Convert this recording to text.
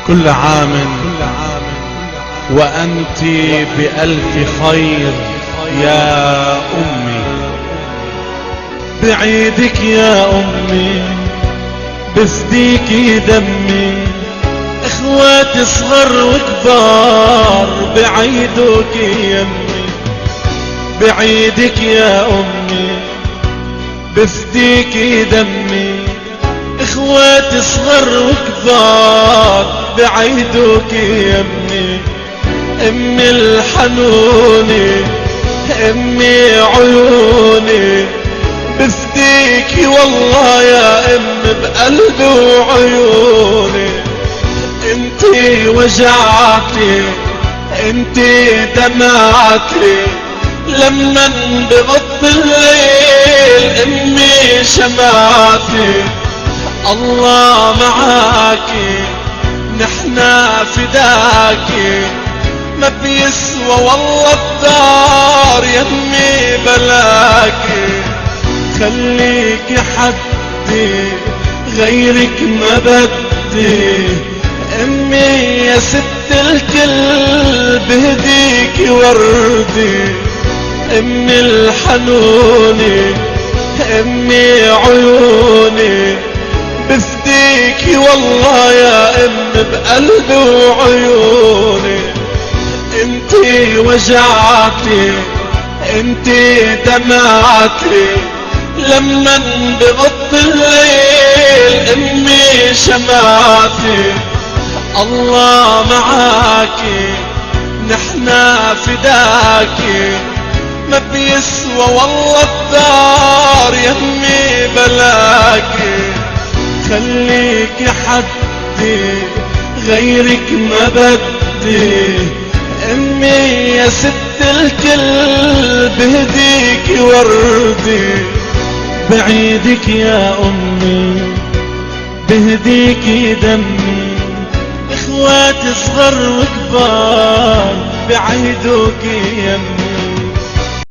كل عام وأنت بألف خير يا أمي. بعيدك يا أمي بفديكي دمي، اخواتي صغر وكبار بعيدوك يمي. بعيدك يا أمي بفديكي دمي، اخواتي صغر وكبار بعيدوك يمي. امي الحنوني امي عيوني بفديكي والله يا ام بقلبي وعيوني. انتي وجعتي انتي دمعتي لما بغض الليل امي شمعتي. الله معاكي نحنا فداكي، ما بيسوى والله الدار يمي بلاكي. خليكي حدي غيرك ما بدي، امي يا ست الكل بهديكي وردي. امي الحنوني امي عيوني بفديكي والله يا ام بقلبي وعيوني. انتي وجعتي انتي دمعتي لما بغض الليل امي شمعتي. الله معاكي نحنا فداكي، ما بيسوى والله الدار يمي بلاكي. خليكي حدي غيرك ما بدي، امي يا ست الكل بهديكي وردي. بعيدك يا امي بهديكي دمي، اخواتي صغر وكبار بعيدوك يمي.